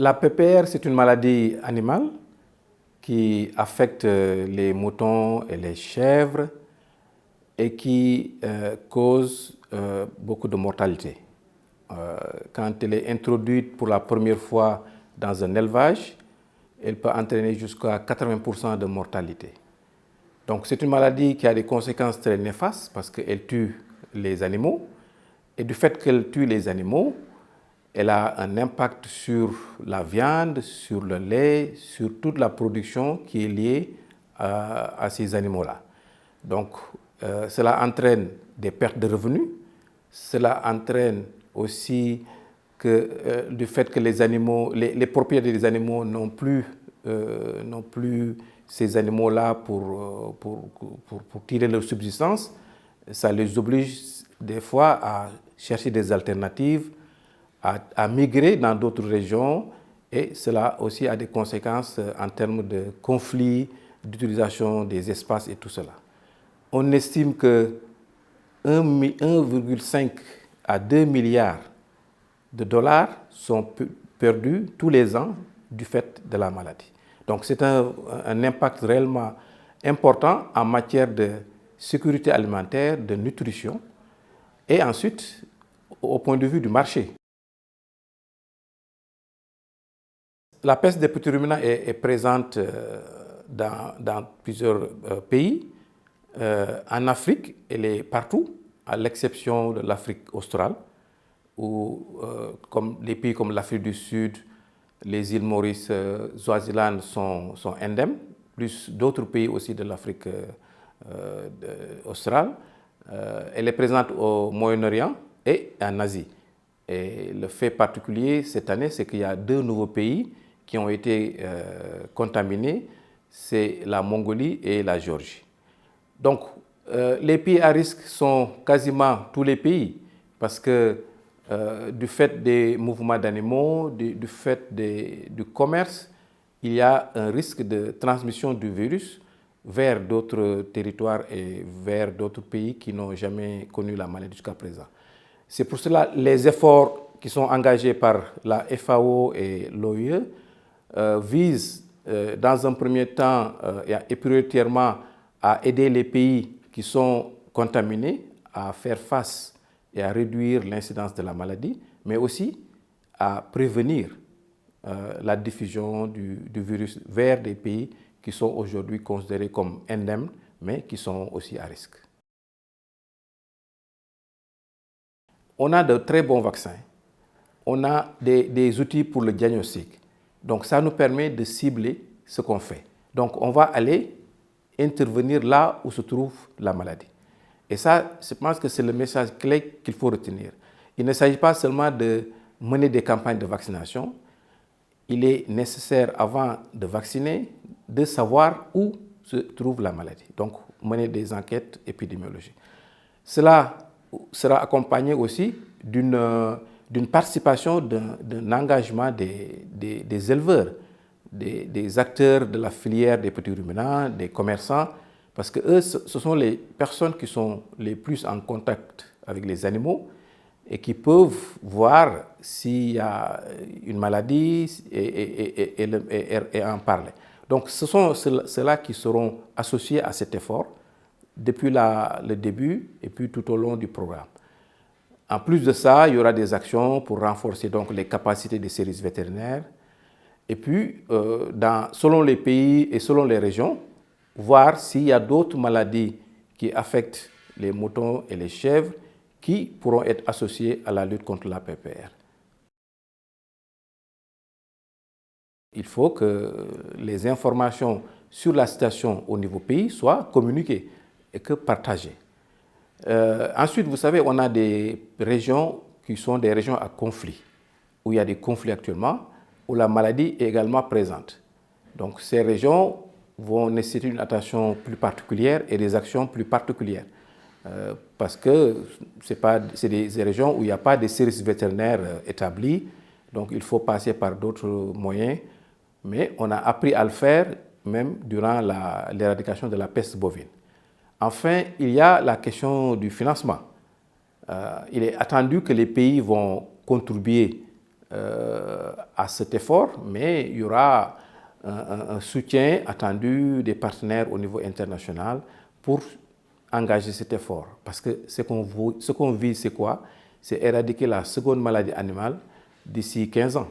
La PPR, c'est une maladie animale qui affecte les moutons et les chèvres et qui cause beaucoup de mortalité. Quand elle est introduite pour la première fois dans un élevage, elle peut entraîner jusqu'à 80% de mortalité. Donc c'est une maladie qui a des conséquences très néfastes parce qu'elle tue les animaux. Et du fait qu'elle tue les animaux, elle a un impact sur la viande, sur le lait, sur toute la production qui est liée à ces animaux-là. Donc, cela entraîne des pertes de revenus, cela entraîne aussi que du fait que les animaux, les propriétaires des animaux n'ont plus ces animaux-là pour tirer leur subsistance, ça les oblige des fois à chercher des alternatives, à migrer dans d'autres régions, et cela aussi a des conséquences en termes de conflits, d'utilisation des espaces et tout cela. On estime que 1,5 à 2 milliards de dollars sont perdus tous les ans du fait de la maladie. Donc c'est un impact réellement important en matière de sécurité alimentaire, de nutrition, et ensuite au point de vue du marché. La peste des petits ruminants est présente dans plusieurs pays. En Afrique, elle est partout, à l'exception de l'Afrique australe, où comme les pays comme l'Afrique du Sud, les îles Maurice, Swaziland sont endèmes, plus d'autres pays aussi de l'Afrique australe. Elle est présente au Moyen-Orient et en Asie. Et le fait particulier cette année, c'est qu'il y a 2 nouveaux pays qui ont été contaminés, c'est la Mongolie et la Géorgie. Donc, les pays à risque sont quasiment tous les pays, parce que du fait des mouvements d'animaux, du fait du commerce, il y a un risque de transmission du virus vers d'autres territoires et vers d'autres pays qui n'ont jamais connu la maladie jusqu'à présent. C'est pour cela que les efforts qui sont engagés par la FAO et l'OIE visent dans un premier temps et prioritairement à aider les pays qui sont contaminés à faire face et à réduire l'incidence de la maladie, mais aussi à prévenir la diffusion du virus vers des pays qui sont aujourd'hui considérés comme endèmes, mais qui sont aussi à risque. On a de très bons vaccins, on a des outils pour le diagnostic. Donc ça nous permet de cibler ce qu'on fait. Donc on va aller intervenir là où se trouve la maladie. Et ça, je pense que c'est le message clé qu'il faut retenir. Il ne s'agit pas seulement de mener des campagnes de vaccination. Il est nécessaire, avant de vacciner, de savoir où se trouve la maladie. Donc, mener des enquêtes épidémiologiques. Cela sera accompagné aussi d'une participation, d'un engagement des éleveurs, des acteurs de la filière des petits ruminants, des commerçants, parce que eux, ce sont les personnes qui sont les plus en contact avec les animaux et qui peuvent voir s'il y a une maladie et en parler. Donc ce sont ceux-là qui seront associés à cet effort depuis le début et puis tout au long du programme. En plus de ça, il y aura des actions pour renforcer donc les capacités des services vétérinaires et puis selon les pays et selon les régions, voir s'il y a d'autres maladies qui affectent les moutons et les chèvres qui pourront être associées à la lutte contre la PPR. Il faut que les informations sur la situation au niveau pays soient communiquées et que partagées. Ensuite, vous savez, on a des régions qui sont des régions à conflit, où il y a des conflits actuellement, où la maladie est également présente. Donc ces régions vont nécessiter une attention plus particulière et des actions plus particulières. Parce que c'est des régions où il n'y a pas de services vétérinaires établis, donc il faut passer par d'autres moyens. Mais on a appris à le faire même durant l'éradication de la peste bovine. Enfin, il y a la question du financement. Il est attendu que les pays vont contribuer à à cet effort, mais il y aura un soutien attendu des partenaires au niveau international pour engager cet effort. Parce que ce qu'on vise, c'est quoi? C'est éradiquer la seconde maladie animale d'ici 15 ans.